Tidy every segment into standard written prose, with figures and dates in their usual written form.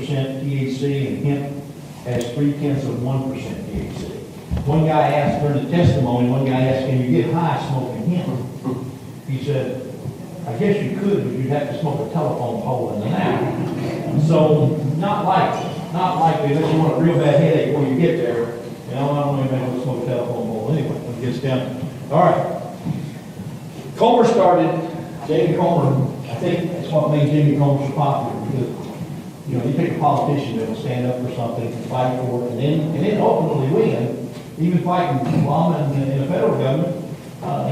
THC, and hemp has 0.3% THC. One guy asked during the testimony, can you get high smoking hemp? He said, I guess you could, but you'd have to smoke a telephone pole in an hour. So, not likely, unless you want a real bad headache when you get there. You know, I don't even know smoke a telephone pole anyway, when it gets down. All right. Comer started, Jamie Comer, I think that's what made Jimmy Comer so popular, because, you know, you pick a politician that will stand up for something, fight for it, and then ultimately win, even fighting Obama in the federal government.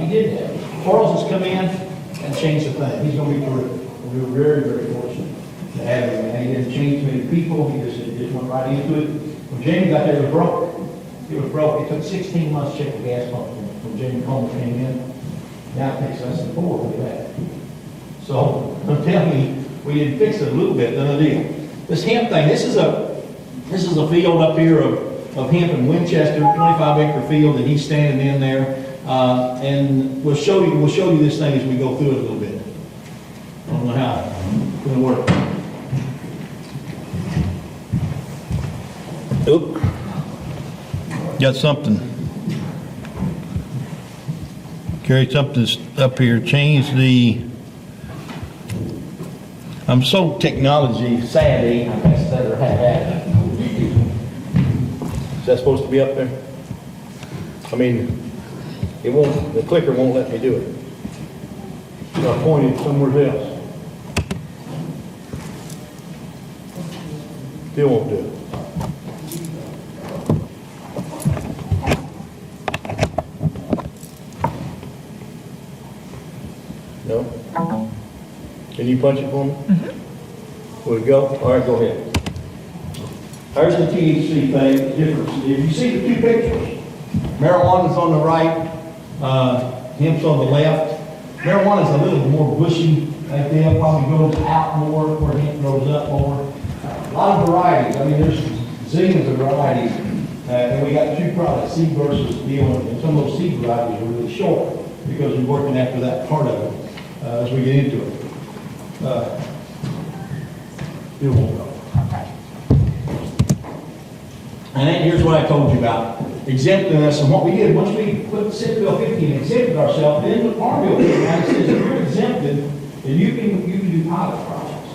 He did that. Charles has come in and changed the thing. He's going to be terrific. We're very, very fortunate to have him. And he didn't change many people. He just went right into it. When Jamie got there, it was broke. It was broke. It took 16 months to check the gas pump when Jamie Comer came in. Now it takes less than 4 to do that. So I'm telling you, we did fix it a little bit, then I did. This hemp thing, this is a field up here of hemp in Winchester, 25-acre field that he's standing in there. And we'll show you this thing as we go through it a little bit. I don't know how it's going to work. Oop. Got something. Carry something up here. Change the. I'm so technology savvy. I guess better have that. Is that supposed to be up there? I mean. It won't, the clicker won't let me do it. So I pointed somewhere else. Still won't do it. No? Can you punch it for me? Mm-hmm. Will it go? All right, go ahead. There's the THC thing, the difference. If you see the two pictures, marijuana's on the right, hemp's on the left. Marijuana's a little more bushy right there, probably goes out more, where hemp grows up more. A lot of varieties. I mean, there's zillions of varieties. And we got two products, seed versus deal, and some of those seed varieties are really short because we're working after that part of it as we get into it. It won't go. And then here's what I told you about. Exempting us, and what we did, once we put Senate Bill 50 and exempted ourselves, then the Farm Bill came out and says if you're exempted, then you can do pilot projects.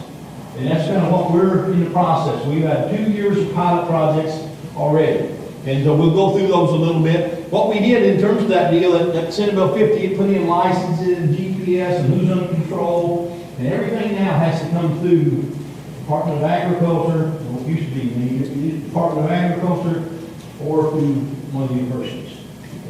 And that's kind of what we're in the process. We've had 2 years of pilot projects already. And so we'll go through those a little bit. What we did in terms of that deal, that Senate Bill 50, it put in licenses and GPS and who's under control, and everything now has to come through Department of Agriculture, what used to be the Department of Agriculture, or through one of the universities.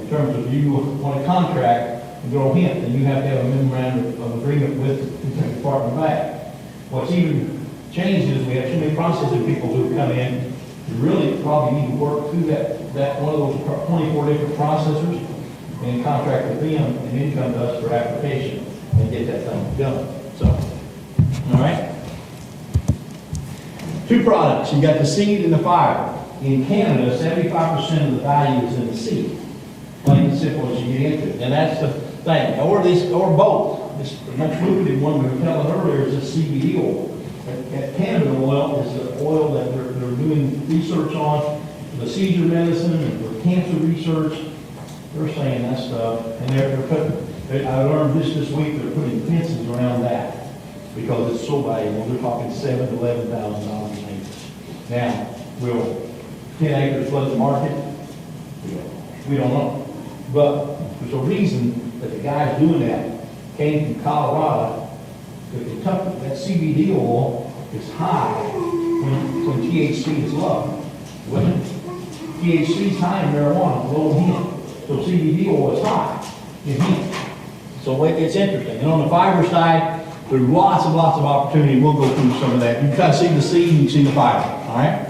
In terms of you want a contract and grow hemp, then you have to have a memorandum of agreement with the Department of Ag. What's even changed is we have too many processing people who come in. You really probably need to work through that one of those 24 different processors and contract with them, and then come to us for application and get that thing done. So, all right. 2 products. You got the seed and the fiber. In Canada, 75% of the value is in the seed. Plain and simple as you get into it. And that's the thing. Or both. The most lucrative one we were telling earlier is the CBD oil. Canada oil is the oil that they're doing research on, the seizure medicine and for cancer research. They're saying that stuff. And they're putting, I learned this week, they're putting fences around that because it's so valuable. They're talking $7,000 to $11,000 an acre. Now, will 10 acres flood the market? We don't know. But there's a reason that the guys doing that came from Colorado. The Kentucky, that CBD oil is high when THC is low. When THC is high in marijuana, low in hemp. So CBD oil is high in hemp. So it's interesting. And on the fiber side, there's lots of opportunity. We'll go through some of that. You can kind of see the seed and you see the fiber. All right?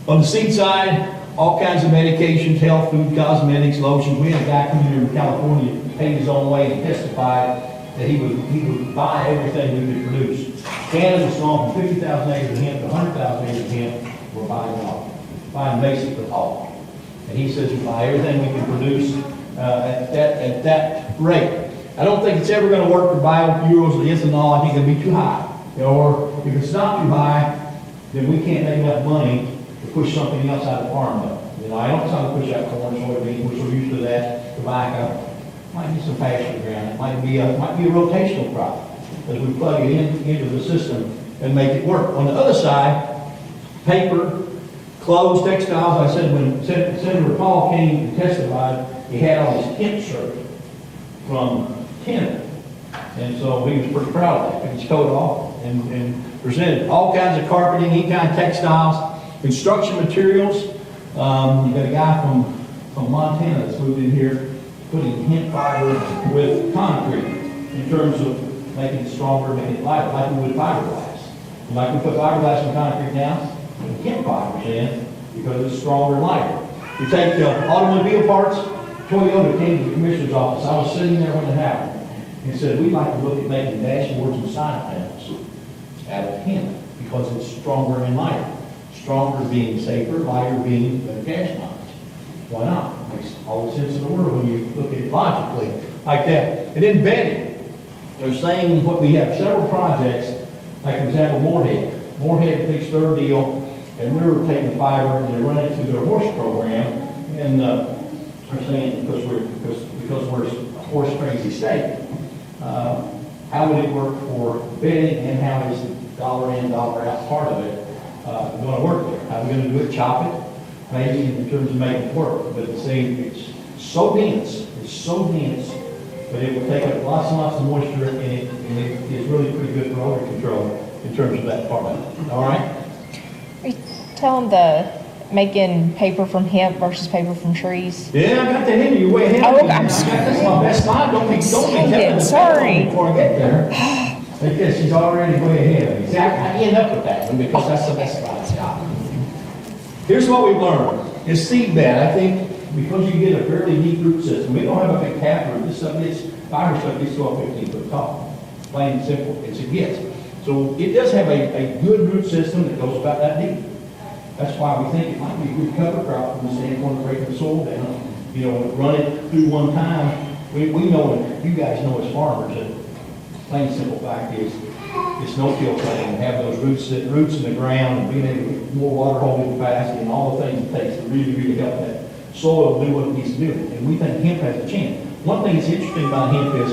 On the seed side, all kinds of medications, health, food, cosmetics, lotions. We had a guy come in here from California, paid his own way and testified that he would buy everything we could produce. Canada's gone from 50,000 acres of hemp to 100,000 acres of hemp. We're buying all. Buying basically all. And he says we buy everything we can produce at that rate. I don't think it's ever going to work for biofuels or ethanol. I think it'll be too high. Or if it's not too high, then we can't make enough money to push something else out of the farm bill. You know, I don't try to push out corn, soybeans, we're so used to that, tobacco. Might be some pasture ground, it might be a rotational crop, as we plug it into the system and make it work. On the other side, paper, clothes, textiles. I said when Senator Paul came and testified, he had all his hemp shirts from Canada. And so he was pretty proud of that. Took his coat off and presented all kinds of carpeting, any kind of textiles, construction materials. You got a guy from Montana that's moved in here, putting hemp fiber with concrete in terms of making it stronger, making it lighter, like we would fiberglass. Like we put fiberglass in concrete now, put hemp fibers in because it's stronger and lighter. You take automobile parts. Toyota came to the commissioner's office. I was sitting there when it happened and said, we'd like to look at making dashboards and side panels out of hemp because it's stronger and lighter. Stronger being safer, lighter being better gas mileage. Why not? Makes all the sense in the world when you look at it logically like that. And then bedding. They're saying what we have several projects, like for example, Moorhead. Moorhead fixed their deal, and we were taking the fiber and they're running it through their horse program, and they're saying because we're a horse crazy state, how would it work for bedding, and how is the dollar in, dollar out part of it going to work there? How are we going to do it? Chop it? Maybe in terms of making it work. But the same, it's so dense, but it will take up lots and lots of moisture, and it is really pretty good for odor control in terms of that part of it. All right? Are you telling making paper from hemp versus paper from trees? Yeah, I got that in you way ahead. Oh, of me. I'm That's my best slide. Don't be telling me sorry. before I get there. Because she's already way ahead of me. See, I end up with that one because that's the best slide I got. Here's what we've learned. Is seed bed. I think because you get a fairly deep root system, we don't have a big tap root. This stuff gets, fiber stuff gets 12, 15 foot tall. Plain and simple as it gets. So it does have a good root system that goes about that deep. That's why we think it might be a good cover crop from the standpoint of breaking the soil down. You know, run it through one time. We know, and you guys know as farmers, that plain simple fact is, it's no-till planting, have those roots in the ground, and being able to get more water holding capacity, and all the things it takes to really help that soil do what it needs to do. And we think hemp has a chance. One thing that's interesting about hemp is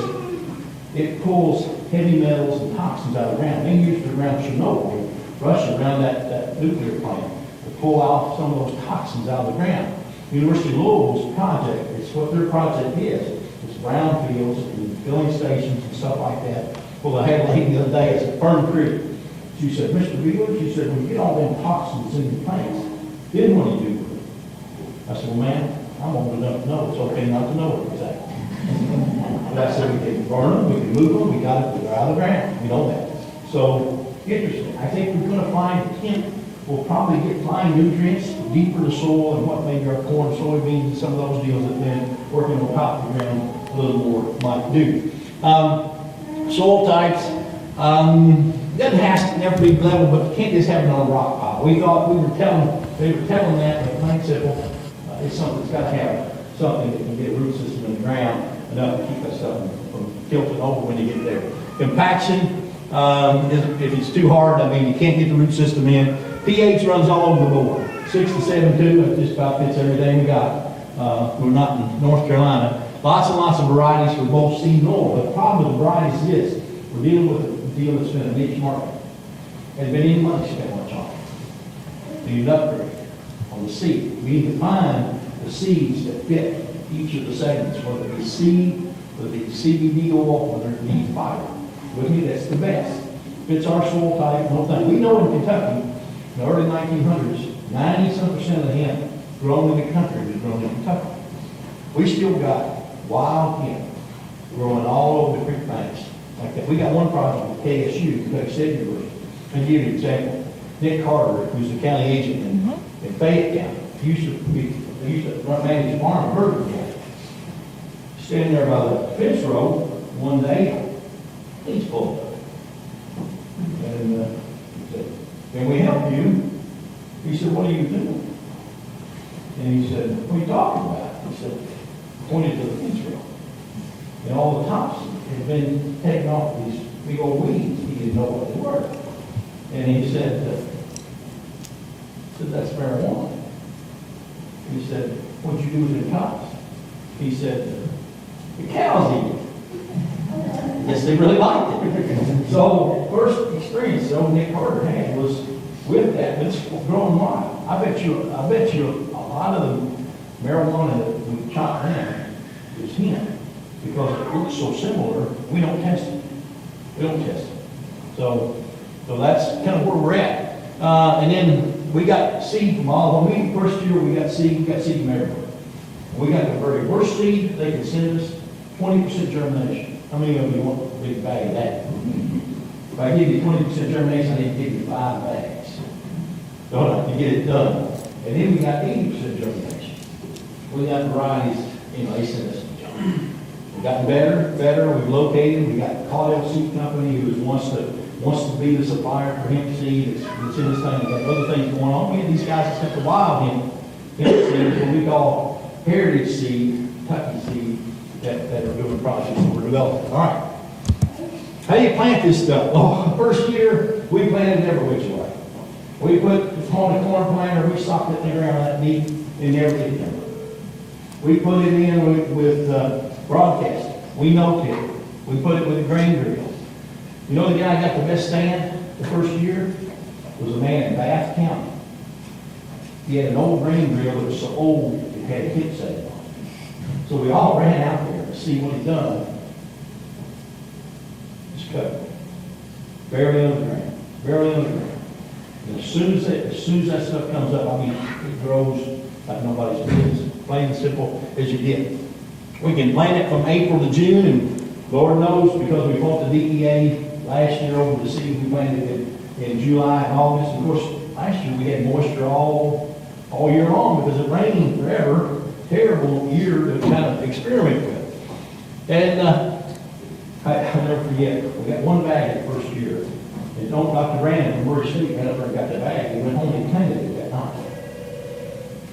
it pulls heavy metals and toxins out of the ground. They used it around Chernobyl, Russia, around that nuclear plant, to pull out some of those toxins out of the ground. University of Louisville's project, it's what their project is. It's brownfields and filling stations and stuff like that. Well, I had a lady the other day, it's at Fern Creek. She said, Mr. Beeler, she said, when you get all them toxins in the plants, then what do you do with it? I said, well, ma'am, I'm old enough to know it's okay not to know it exactly. But I said, we can burn them, we can move them, we got it, they're out of the ground. We know that. So, interesting. I think we're going to find hemp will probably get fine nutrients deeper in the soil than what maybe our corn, soybeans, and some of those deals that then working on top of the ground a little more might do. Soil types, doesn't have to never be level, but you can't just have it on a rock pile. We thought they were telling that, but plain simple, it's something that's got to have something that can get a root system in the ground enough to keep that stuff from tilting over when you get there. Compaction, if it's too hard, I mean, you can't get the root system in. pH runs all over the board. 6 to 7.2, that just about fits everything we got. We're not in North Carolina. Lots and lots of varieties for both seed and oil. But the problem with the varieties is this. We're dealing with a deal that's been a niche market. There's been any money spent much on it. We need to upgrade on the seed. We need to find the seeds that fit each of the segments, whether it be seed, whether it be CBD oil, whether it be fiber. With me, that's the best. Fits our soil type, no thing. We know in Kentucky, in the early 1900s, 90% of the hemp grown in the country was grown in Kentucky. We still got wild hemp growing all over the creek banks like that. We got one project with KSU, Kentucky State University. I'll give you an example. Nick Carter, who's the county agent in Fayette County, he used to manage a farm in Bergen County. Standing there by the fence road one day, he's full of it. And he said, "Can we help you?" He said, "What are you doing?" And he said, "What are you talking about?" He said, pointed to the fence row. And all the tops had been taken off these big old weeds. He didn't know what they were. And he said, that's marijuana. He said, what'd you do with the cows? He said, the cows eat it. Yes, they really liked it. So, first experience that old Nick Carter had was with that, but it's growing wild. I bet you a lot of the marijuana that we chop down is hemp, because it looks so similar. We don't test it. So that's kind of where we're at. And then we got seed from all. When we first year we got seed from everywhere. We got the very worst seed they could send us, 20% germination. How many of you want a big bag of that? If I give you 20% germination, I need to give you 5 bags. Don't I? To get it done. And then we got 80% germination. We got varieties, they sent us junk. We've gotten better. We've located. We got Cooperative Seed Company who wants to be the supplier for hemp seed. It's in this thing. We've got other things going on. We had these guys that sent the wild hemp seed, what we call heritage seed, Kentucky seed, that are doing projects that we're developing. All right. How do you plant this stuff? Oh, first year, we planted it every which way. We put the corn planter, we socked it in the ground that deep, and never did it. We put it in with broadcast. We no-tilled it. We put it with a grain drill. You know the guy got the best stand the first year? Was a man in Bath County. He had an old grain drill that was so old it had a hip setting on it. So we all ran out there to see what he'd done. Just cut it. Barely under the ground. And as soon as that stuff comes up, it grows like nobody's business. Plain and simple as you did. We can plant it from April to June, and Lord knows, because we bought the DEA last year over the seed, we planted it in July and August. Of course, last year we had moisture all year long because it rained forever. Terrible year to kind of experiment with. And I'll never forget, we got one bag the first year. And Dr. Brandon from Murray State went up there and got the bag. He went home and planted it that night.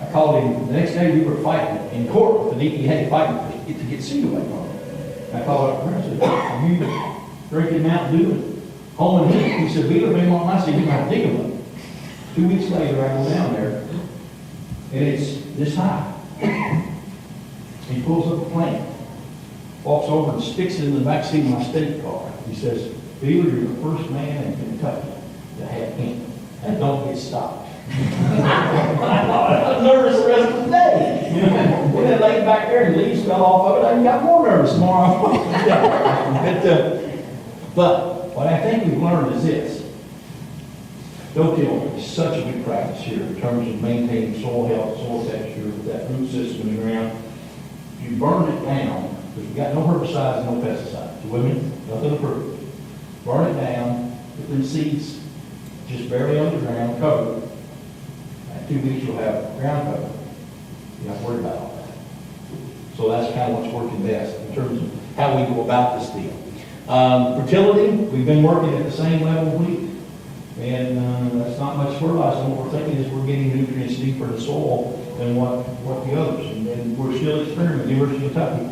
I called him the next day. We were fighting in court with the DEA, fighting to get seed away from him. I called up and said, "Are you drinking Mountain Dew and home and hemp?" He said, "Beeler, they want my seed. You're going to dig them up." 2 weeks later, I go down there, and it's this high. He pulls up a plant, walks over and sticks it in the back seat of my state car. He says, "Beeler, you're the first man in Kentucky to have hemp, and don't get stopped." I was nervous the rest of the day. And then laid back there and leaves fell off of it. I got more nervous tomorrow. But what I think we've learned is this. No-till is such a good practice here in terms of maintaining soil health, soil texture, that root system in the ground. You burn it down, because we've got no herbicides and no pesticides. You with me? Nothing approved. Burn it down, put them seeds just barely underground, covered. In 2 weeks you'll have ground cover. You don't have to worry about all that. So that's kind of what's working best in terms of how we go about this deal. Fertility, we've been working at the same level of wheat. And that's not much fertilizer. What we're thinking is we're getting nutrients deeper in the soil than what the others. And we're still experimenting. University of Kentucky,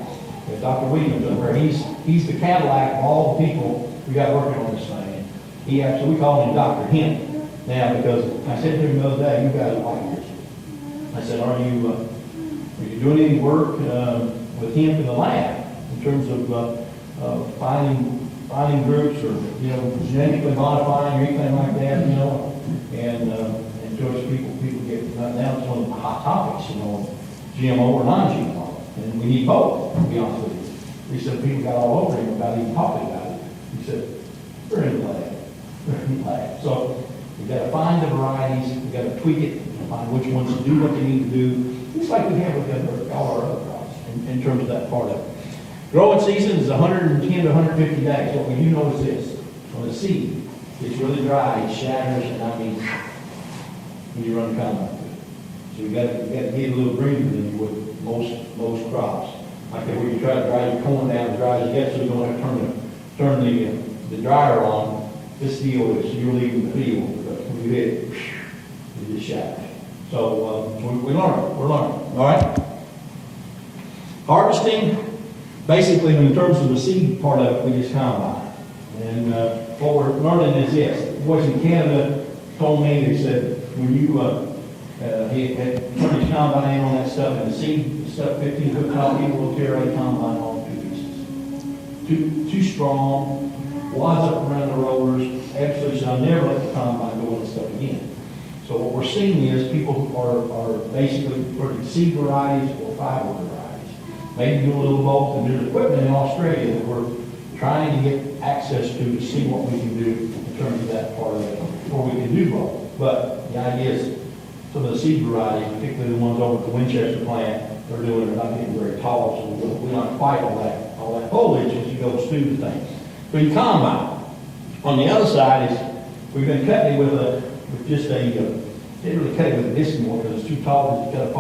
with Dr. Williams over there. He's the Cadillac of all the people we got working on this thing. We call him Dr. Hemp now, because I said to him the other day, "You guys are like this." I said, "Are you doing any work with hemp in the lab in terms of finding groups or genetically modifying or anything like that, and George, people get now it's one of the hot topics, GMO or non-GMO, and we need both, to be honest with you." He said people got all over him about even talking about it. He said, "We're in the lab." So we've got to find the varieties, we've got to tweak it, and find which ones do what they need to do, just like we have with all our other crops in terms of that part of it. Growing season is 110 to 150 days. What we do know is this: on the seed, it's really dry, it shatters, and when you run combine. So we got to get a little greener than you would most crops. Like where you try to dry your corn down as dry as you get, so you don't have to turn the dryer on. This deal is you're leaving the field, because when you hit it, it just shatters. So we're learning. All right. Harvesting. Basically, in terms of the seed part of it, we just combine. And what we're learning is this. boys in Canada told me, they said, when you, he had turned his combine on that stuff, and the seed stuff, 15-foot top, he will tear a combine on 2 pieces. Too strong, wads up around the rollers, absolutely, so I'll never let the combine go on and stuff again. So what we're seeing is people are basically putting seed varieties or fiber varieties. Maybe do a little both, and there's equipment in Australia that we're trying to get access to see what we can do in terms of that part of it, or we can do both. But the idea is some of the seed varieties, particularly the ones over at the Winchester plant, they're doing, they're not getting very tall, so we don't fight all that foliage as you go through the thing. So you combine. On the other side is, we've been cutting it with just a, didn't really cut it with a disc more because it's too tall, it's kind of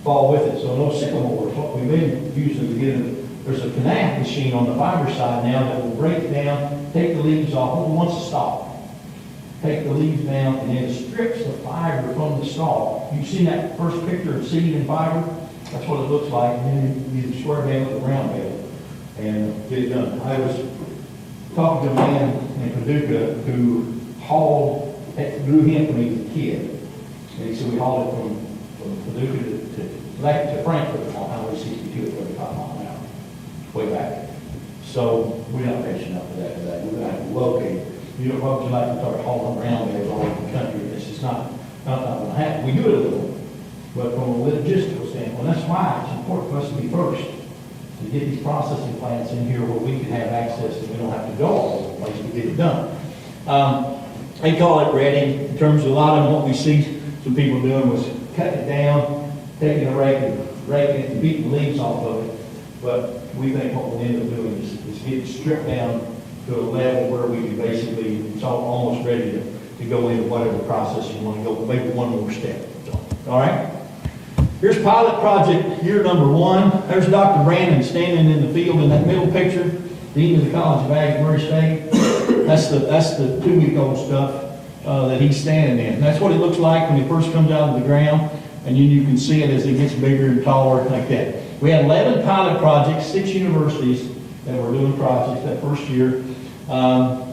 fall with it. So no sycamores. What we've been using to get it, there's a canal machine on the fiber side now that will break it down, take the leaves off, only once a stalk. Take the leaves down, and then it strips the fiber from the stalk. You've seen that first picture of seed and fiber? That's what it looks like, and then you square bale with a round bale and get it done. I was talking to a man in Paducah who grew hemp when he was a kid. And he said we hauled it from Paducah to Frankfurt on Highway 62 at 35 miles an hour, way back. So we're not patient enough for that today. We're going to have to locate. You know, what would you like to start hauling around there all over the country? It's just not going to happen. We do it a little, but from a logistical standpoint, that's why it's important for us to be first, to get these processing plants in here where we can have access and we don't have to go all over the place to get it done. They call it ready. In terms of a lot of them, what we see some people doing was cutting it down, taking a rake and raking it and beating the leaves off of it. But we think what we'll end up doing is get it stripped down to a level where we can basically, it's almost ready to go into whatever process you want to go, maybe one more step. So, all right? Here's pilot project year number 1. There's Dr. Brandon standing in the field in that middle picture, dean of the College of Ag at Murray State. That's the 2-week-old stuff that he's standing in. And that's what it looks like when it first comes out of the ground, and then you can see it as it gets bigger and taller like that. We had 11 pilot projects, 6 universities that were doing projects that first year.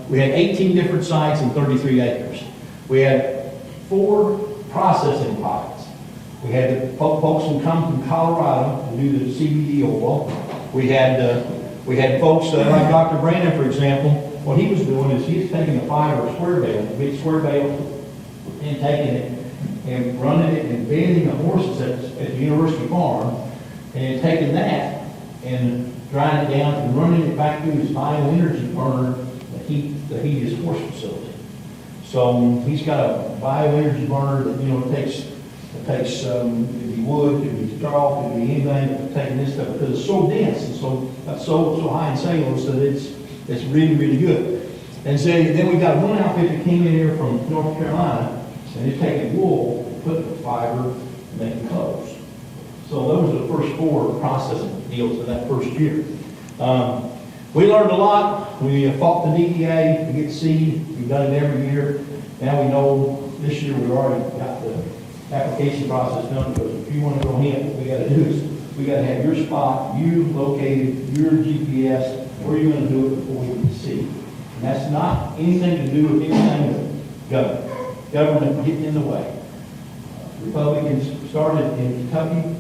We had 18 different sites and 33 acres. We had 4 processing pilots. We had the folks who come from Colorado to do the CBD oil. We had folks like Dr. Brandon, for example. What he was doing is he was taking a fiber square bale, a big square bale, and taking it and running it and bending the horses at the university farm, and taking that and drying it down and running it back through his bioenergy burner to heat his horse facility. So he's got a bioenergy burner that, it takes could be wood, could be straw, could be anything, taking this stuff because it's so dense and so high in cellulose that it's really, really good. And so then we got one outfit that came in here from North Carolina, and it's taking wool, putting the fiber, and making clothes. So those are the first 4 processing deals in that first year. We learned a lot. We fought the DEA to get seed. We've done it every year. Now we know this year we've already got the application process done, because if you want to go hemp, what we got to do is we got to have your spot, you located, your GPS, where you're going to do it before we can see. And that's not anything to do with anything with government. Government getting in the way. Republicans started in Kentucky,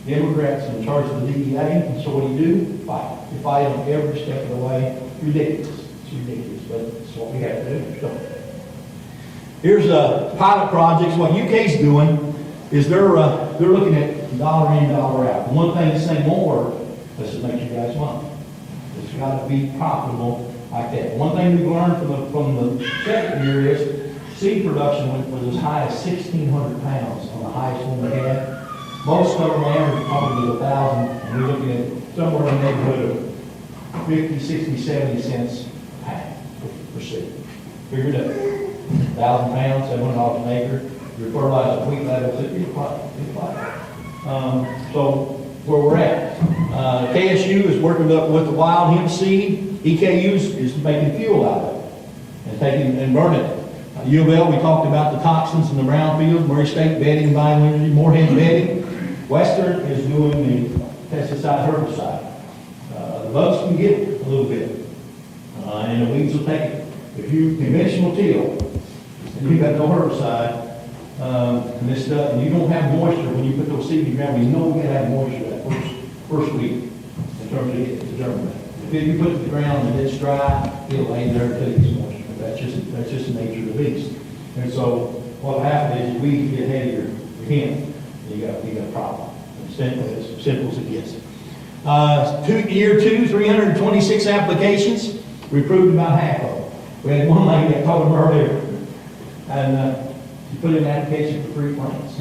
Democrats in charge of the DEA, and so what do? You fight. You fight them every step of the way. It's ridiculous. It's ridiculous, but it's what we have to do. So, here's pilot projects. What UK's doing is they're looking at dollar in, dollar out. One thing this thing won't work, this is make you guys money. It's got to be profitable like that. One thing we've learned from the second year is seed production was as high as 1,600 pounds on the highest one we had. Most of them average probably 1,000, and we're looking at somewhere in the neighborhood of 50, 60, 70 cents a pound per seed. Figure it out. 1,000 pounds, $700 an acre. Your fertilizer wheat levels, it's fine. So where we're at. KSU is working up with the wild hemp seed. EKU is making fuel out of it and taking and burning it. U of L, we talked about the toxins in the brownfield. Murray State bedding, bioenergy, Moorhead bedding. Western is doing the pesticide herbicide. The bugs can get it a little bit, and the weeds will take it. The if you conventional till, and you've got no herbicide, and this stuff, and you don't have moisture, when you put those seeds in the ground, we know we gotta have moisture that first week, in terms of it to germinate. If you put it in the ground and it's dry, it'll lay there until it gets moisture. That's just the nature of the beast. And so, what happened is, we get ahead of your hemp, you got a problem. As simple as it gets. Year two, 326 applications. We approved about half of them. We had one lady that told them earlier, and she put in an application for 3 plants.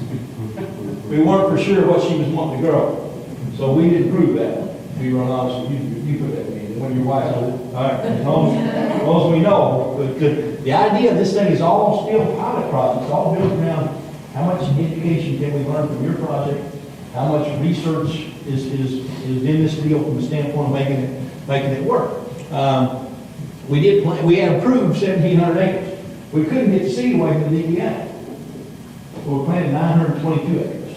We weren't for sure what she was wanting to grow, so we didn't approve that one. To be real honest, you put that in. When your wife does it, all right. As long as we know. But the idea of this thing is all still a pilot project. It's all built around how much education can we learn from your project, how much research is in this deal from the standpoint of making it work. We had approved 1,700 acres. We couldn't get the seed away from the DPA. So we planted 922 acres.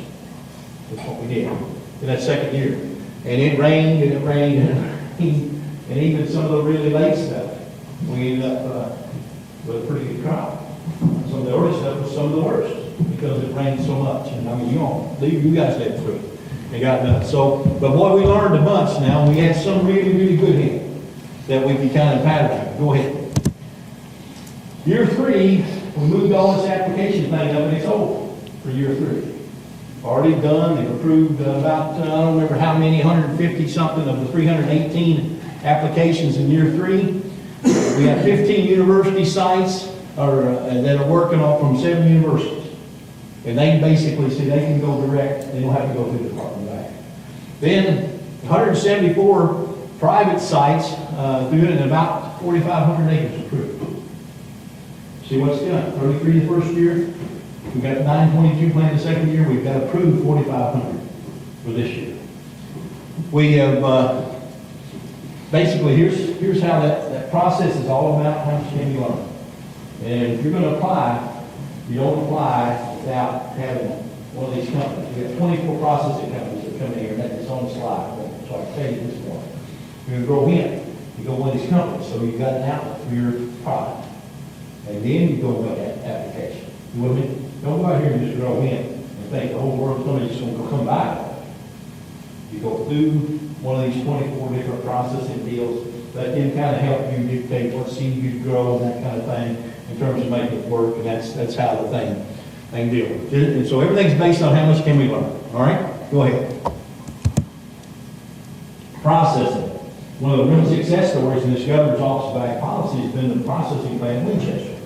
That's what we did in that second year. And it rained, and it rained, and it rained. And even some of the really late stuff, we ended up with a pretty good crop. Some of the early stuff was some of the worst because it rained so much. And I mean, you guys lived through it. It got done. So, but boy, we learned a bunch now. We had some really, really good hit that we can kind of pattern. Go ahead. Year 3, we moved all this application thing up, and it's over for year 3. Already done. They've approved about, I don't remember how many, 150 something of the 318 applications in year 3. We have 15 university sites that are working on from 7 universities. And they basically say they can go direct, they don't have to go through the Department of Ag. Then 174 private sites through it, and about 4,500 acres approved. See what's done? 33 the first year, we've got 922 planned the second year, we've got approved 4,500 for this year. We have, basically, here's how that process is all about, how much can you learn. And if you're going to apply, you don't apply without having one of these companies. We have 24 processing companies that come in here, and that's on the slide, so I can tell you this one. You're going to grow hemp, you go with these companies, so you've got an outlet for your product. And then you go with that application. You with me? Don't go out here and just grow hemp and think the whole world's just going to come by it. You go through one of these 24 different processing deals that can kind of help you dictate what seed you grow and that kind of thing in terms of making it work, and that's how the thing deals. And so everything's based on how much can we learn. All right? Go ahead. Processing. One of the real success stories in this governor's office of ag policy has been the processing plant in Winchester.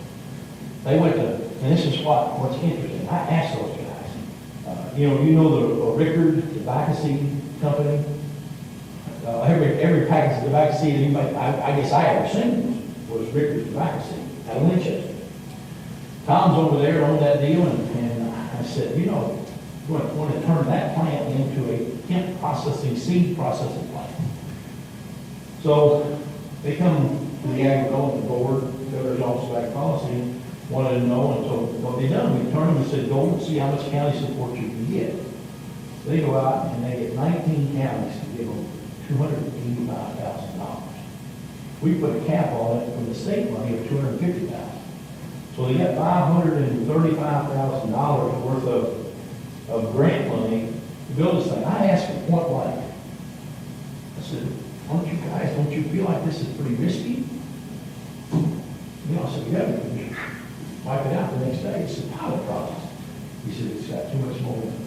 They went to, and this is what's interesting. I asked those guys. You know the Rickard tobacco seed company. Every package of tobacco seed anybody, I guess I ever seen was Rickard's tobacco seed out of Winchester. Tom's over there on that deal, and I said, you want to turn that plant into a hemp processing, seed processing plant. So they come to the agricultural board, governor's office of ag policy, wanted to know, and so what they done, we turned them and said, go and see how much county support you can get. They go out and they get 19 counties to give them $285,000. We put a cap on it from the state money of $250,000. So they got $535,000 worth of grant money to build this thing. I asked them point blank. I said, don't you feel like this is pretty risky? I said, yeah, we can wipe it out the next day. It's a pilot project. He said, it's got too much momentum.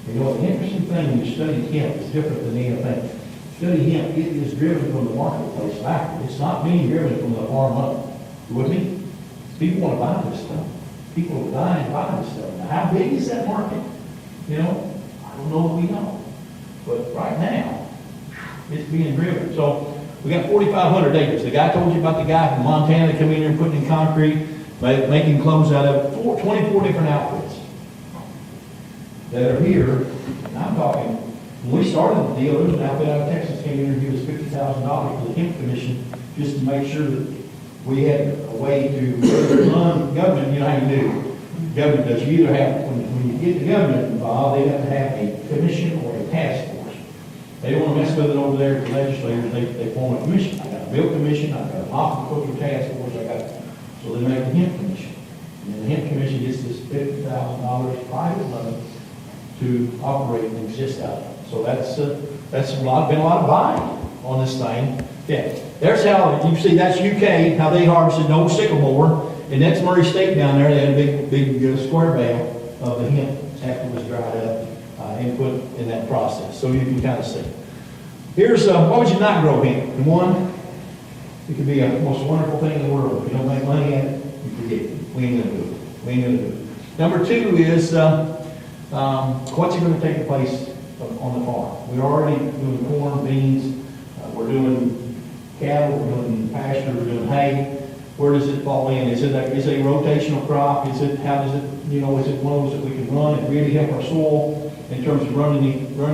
The interesting thing when you study hemp is different than anything. Study hemp, it is driven from the marketplace backward. It's not being driven from the farm up. You with me? People want to buy this stuff. People are dying to buy this stuff. Now, how big is that market? I don't know what we know. But right now, it's being driven. So we got 4,500 acres. The guy told you about the guy from Montana coming in here and putting in concrete, making clothes out of it. 24 different outfits that are here. And I'm talking, when we started the deal, there was an outfit out of Texas came in here and gave us $50,000 for the Hemp Commission just to make sure that we had a way to run government. You know how you do. Government does. You either have, when you get the government involved, they have to have a commission or a task force. They don't want to mess with it over there. The legislators, they form a commission. I got a bill commission. I got an aquaculture task force. I got So they make the hemp commission. And then the hemp commission gets this $50,000 private loan to operate and exist out there. So that's been a lot of buying on this thing. Yeah, there's how, you see that's UK, how they harvested no sycamore, and that's Murray State down there. They had a big square bale of the hemp after it was dried up and put in that process. So you can kind of see. Here's, why would you not grow hemp? And one, it could be a most wonderful thing in the world. If you don't make money at it, you forget it. We ain't gonna do it. We ain't gonna do it. Number two is, what's going to take place on the farm? We're already doing corn, beans, we're doing cattle, we're doing pasture, we're doing hay. Where does it fall in? Is it a rotational crop? Is it, how does it, is it one of those that we can run and really help our soil in terms of running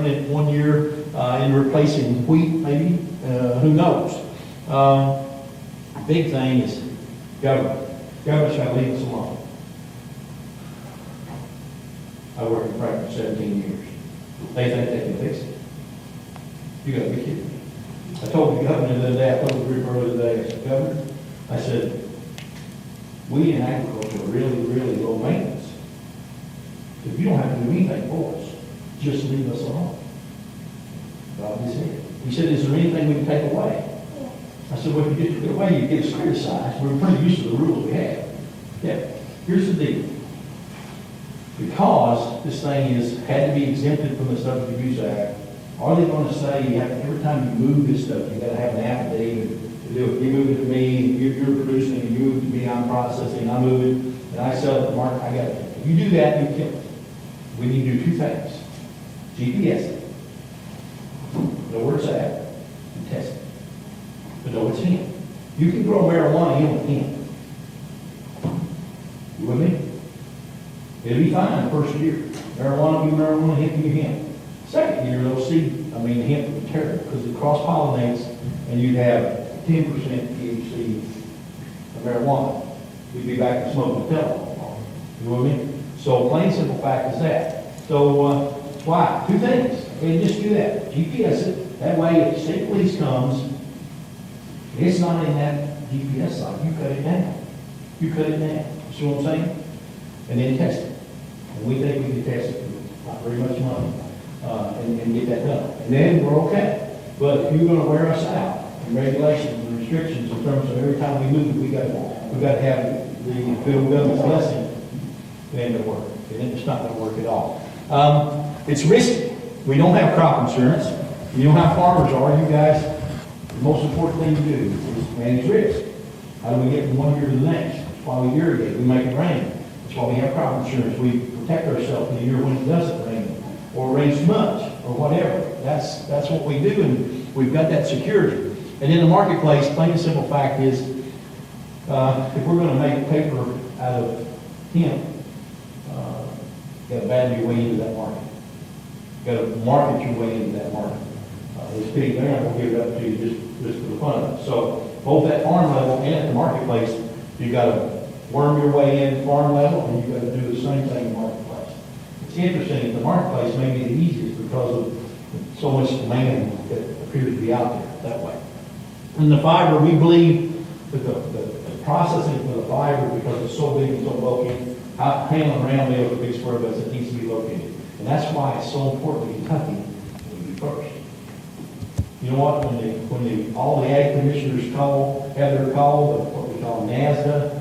it 1 year and replacing wheat maybe? Who knows? Big thing is government. Government shall leave us alone. I worked in practice for 17 years. They think they can fix it. You gotta be kidding me. I told the governor the other day, I told the group earlier today, I said, Governor, I said, we in agriculture are really, really low maintenance. If you don't have to do anything for us, just leave us alone. God is here. He said, is there anything we can take away? I said, well, if you get away, you get us criticized. We're pretty used to the rules we have. Yeah, here's the deal. Because this thing had to be exempted from the Substance Abuse Act, are they going to say you have to, every time you move this stuff, you got to have an affidavit to do it? You move it to me, you're producing it, you move it to me, I'm processing, I move it, and I sell it to the market, I got it. If you do that, you kill it. We need to do two things. GPS it. Know where it's at, and test it. But know it's hemp. You can grow marijuana in with hemp. You with me? It'll be fine the first year. Marijuana will be marijuana, hemp will be hemp. Second year, they'll see, the hemp will be terrible because it cross-pollinates and you'd have 10% THC of marijuana. We'd be back to smoking the telephone. You know what I mean? So plain simple fact is that. So why? Two things. And just do that. GPS it. That way if the state police comes, it's not in that GPS site. You cut it down. You cut it down. See what I'm saying? And then test it. And we think we can test it for not very much money and get that done. And then we're okay. But if you're going to wear us out in regulations and restrictions in terms of every time we move, we got to have the federal government's blessing, it ain't going to work. It's not going to work at all. It's risky. We don't have crop insurance. You know how farmers are. You guys, the most important thing to do is manage risk. How do we get from one year to the next? That's why we irrigate. We make it rain. That's why we have crop insurance. We protect ourselves in the year when it doesn't rain, or rains too much, or whatever. That's what we do, and we've got that security. And in the marketplace, plain and simple fact is, if we're going to make paper out of hemp, you got to value your way into that market. You got to market your way into that market. They're not going to give it up to you just for the fun of it. So both at farm level and at the marketplace, you got to worm your way in farm level, and you got to do the same thing in the marketplace. It's interesting, the marketplace may be the easiest because of so much demand that appears to be out there that way. And the fiber, we believe that the processing for the fiber, because it's so big and so bulky, hanging around there with a big square bus, it needs to be located. And that's why it's so important that Kentucky will be first. You know what? When all the ag commissioners have their call, what we call NASDA,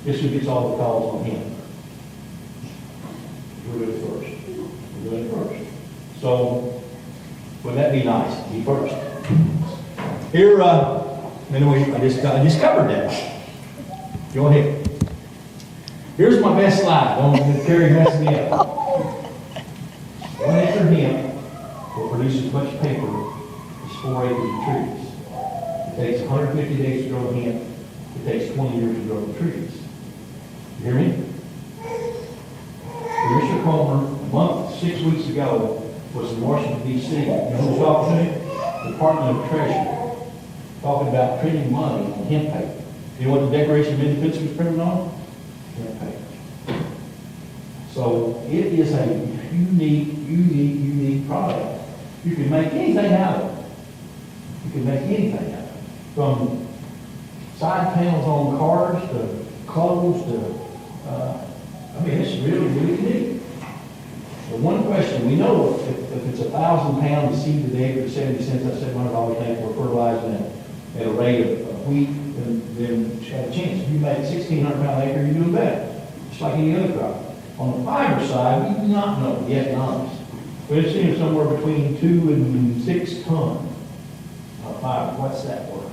guess who gets all the calls on him? We're doing it first. We're doing it first. So, wouldn't that be nice? Be first. Here, I just covered that. Go ahead. Here's my best slide. Don't Carrie mess me up. 1 acre hemp will produce as much paper as 4 acres of trees. It takes 150 days to grow hemp. It takes 20 years to grow the trees. You hear me? Commissioner Comer, 6 weeks ago, was in Washington, D.C. You know who was talking to me? The Department of Treasury. Talking about printing money on hemp paper. You know what the Declaration of Independence was printed on? Hemp paper. So it is a unique product. You can make anything out of it. You can make anything out of it. From side panels on cars to closed, I mean, it's really, really neat. The one question, we know if it's 1,000 pounds of seed a day for 70 cents, that's $700 tank, we're fertilizing it at a rate of wheat, then you have a chance. If you make 1,600 pound acre, you're doing better, just like any other crop. On the fiber side, we do not know yet, and honest. We're seeing somewhere between 2 and 6 tons of fiber. What's that worth?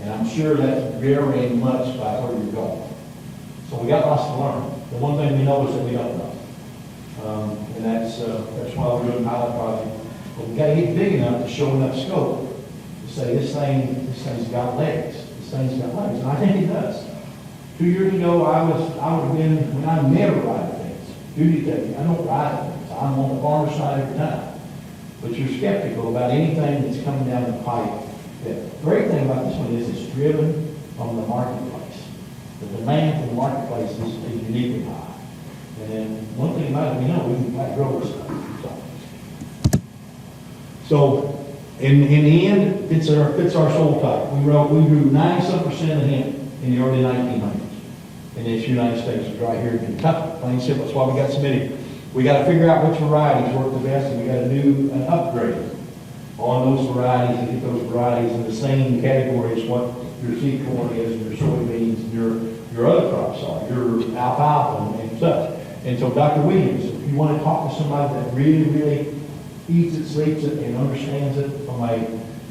And I'm sure that's varying much by where you're going. So we got lots to learn. The one thing we know is that we don't know. And that's why we're doing pilot project. But we got to get big enough to show enough scope to say this thing's got legs. This thing's got legs, and I think it does. 2 years ago, I would have been, when I never ride things. Duty taking, I don't ride things. I'm on the farmer's side every time. But you're skeptical about anything that's coming down the pipe. The great thing about this one is it's driven from the marketplace. The demand from the marketplace is uniquely high. And then one thing about it, we know we can plant grower stuff. So in the end, it's our soil type. We grew 90-some% of hemp in the early 1900s. In this United States, it's right here in Kentucky. Plain and simple. That's why we got so many. We got to figure out which varieties work the best, and we got to do an upgrade on those varieties and get those varieties in the same category as what your seed corn is, and your soybeans, and your other crops are, your alfalfa and such. And so, Dr. Williams, if you want to talk to somebody that really, really eats it, sleeps it, and understands it from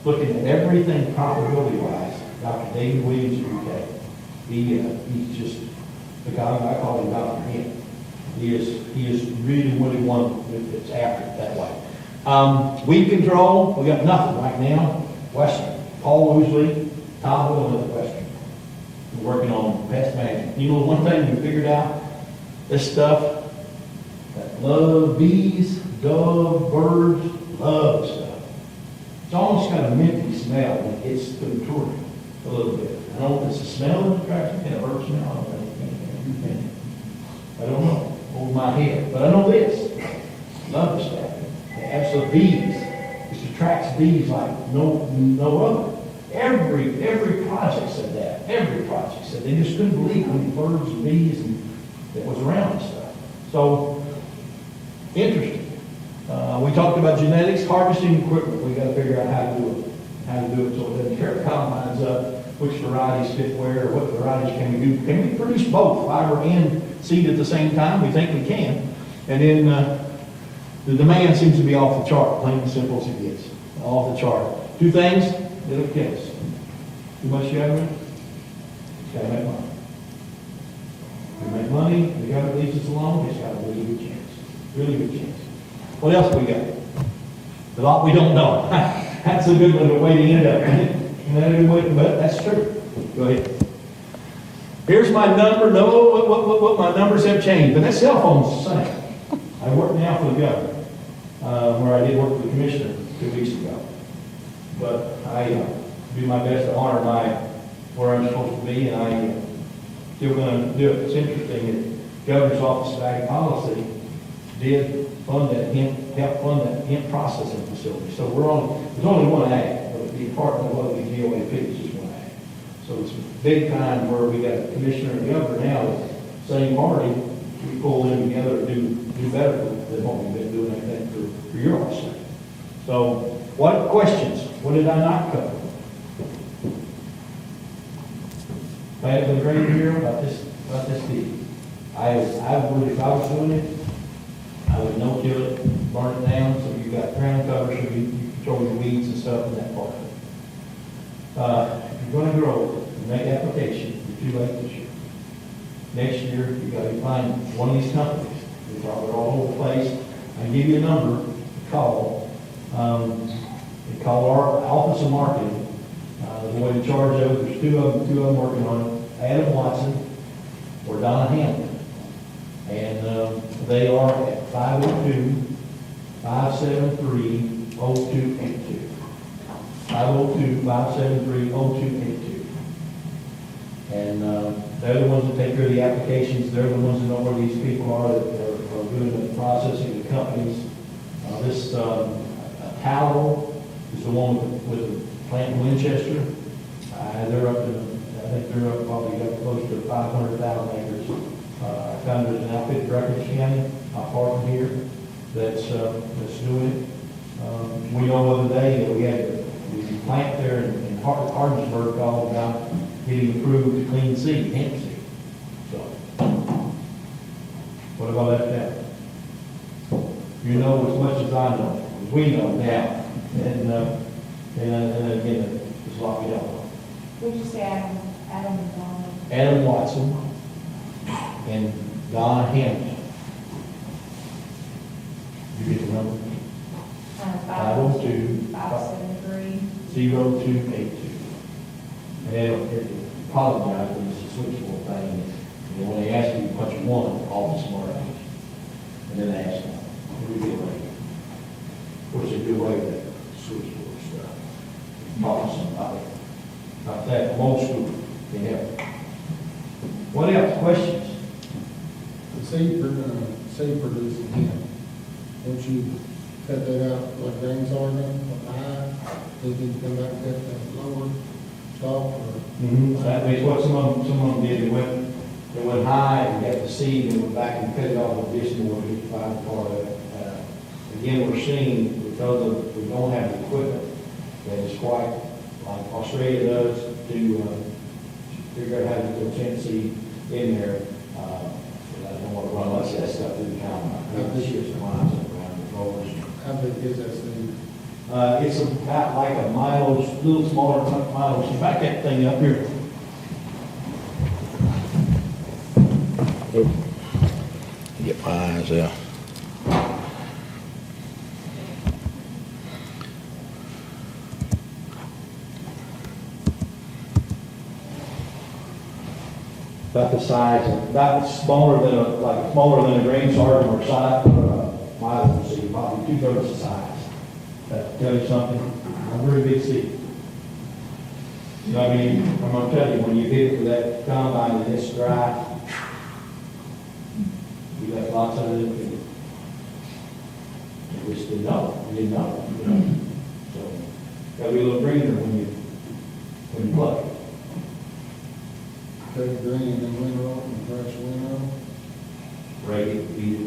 looking at everything probability-wise, Dr. David Williams in UK. He's just the guy I call him Dr. Hemp. He is really one that's after it that way. Weed control, we got nothing right now. Western, Paul Woosley, Tom Will at Western. We're working on pest management. You know, one thing we figured out, this stuff that love bees, dove, birds, love stuff. It's almost got a minty smell when it gets to maturity a little bit. I don't know if it's the smell that attracts me, a bird smell, I don't know. Over my head. But I know this. Love the stuff. The absolute bees. It attracts bees like no other. Every project said that. Every project said they just couldn't believe how many birds and bees and that was around and stuff. So interesting. We talked about genetics, harvesting equipment. We got to figure out how to do it. So it doesn't tear the combines up. Which varieties fit where, what varieties can we do? Can we produce both fiber and seed at the same time? We think we can. And then the demand seems to be off the chart, plain and simple as it gets. Off the chart. Two things, it'll kill us. Too much government, it's got to make money. We make money, the government leaves us alone, it's got a really good chance. Really good chance. What else we got? A lot we don't know. That's a good one, the way to end up. But that's true. Go ahead. Here's my number. No, what my numbers have changed, but that cell phone's the same. I work now for the governor, where I did work for the commissioner 2 weeks ago. But I do my best to honor where I'm supposed to be, and I'm still going to do it. It's interesting that the governor's office of ag policy did fund that help fund that hemp processing facility. So there's only one ag. The Department of Local DOAP is just one ag. So it's big time where we got a commissioner and governor now, same party, we pull them together to do better than what we've been doing, I think, for your all's sake. So, what questions? What did I not cover? I have been great here about this deal. I would, if I was doing it, I would no-kill it, burn it down, so you got ground cover, so you control your weeds and stuff in that part of it. If you're going to grow, you make application, you're too late this year. Next year, you got to find one of these companies. They're all over the place. I give you a number to call. They call our Office of Marketing. The one in charge of it, there's two of them working on it. Adam Watson or Donna Hampton. And they are at 502-573-0282. 502-573-0282. And they're the ones that take care of the applications. They're the ones that know where these people are that are doing the processing, the companies. This Tallow is the one with the plant in Winchester. They're up in I think they're up probably up close to 500,000 acres. Kind of an outfit, Breckenridge County, our partner here, that's doing it. We know the other day that we had the plant there in Hardensburg called about getting approved to clean seed, hemp seed. So, what about that? You know as much as I know, as we know now, and again, it's a lot we don't know. Would you say Adam and Donna? Adam Watson and Donna Hampton. You get the number? 502 573. 0282. And it apologize when it's a switchboard thing. You know, when they ask you what you want, all the smart alex. And then they ask them, what do we get away? Of course, they do away with that switchboard stuff. Talk to somebody about that, from old school, can help. What else? Questions? The seed producing hemp, once you cut that out like grains are now, high, they can come back and cut that lower stalk or. That means what some of them did, they went high and got the seed and went back and cut it off with this more to get the final part of it. Again, we're seeing, because we don't have the equipment that is quite like Australia does to figure out how to put tent seed in there. I don't want to run much of that stuff through the combine. This year's lines around the rollers. How big is that seed? It's about like a Milo's, little smaller than Milo's. So back that thing up here. Get my eyes out. About the size, about smaller than a grain sergeant or size, Milo seed, probably 2/3 the size. That tell you something, a very big seed. You know what I mean? I'm gonna tell you, when you hit it with that combine and it's dry, you got lots of it in the field. We just didn't know, we didn't know, you know? So, gotta be a little greener when you pluck it. Cut it green and then winter off and fresh winter off? Rake it,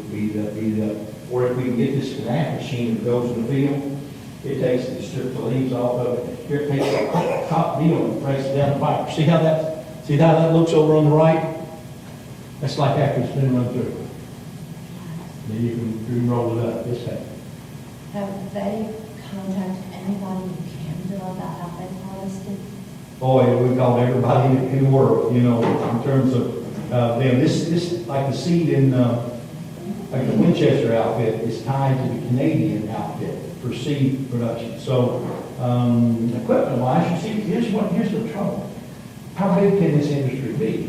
beat it up. Or if we can get this snap machine that goes in the field, it takes it, strips the leaves off of it. Here it takes the top deal and breaks it down the pipe. See how that looks over on the right? That's like after it's been run through. Then you can roll it up this way. Have they contacted anybody in Canada about how they harvested? Boy, we called everybody in the world, you know, in terms of, them. This, like the seed in, like the Winchester outfit is tied to the Canadian outfit for seed production. So, equipment wise, you see, here's the trouble. How big can this industry be?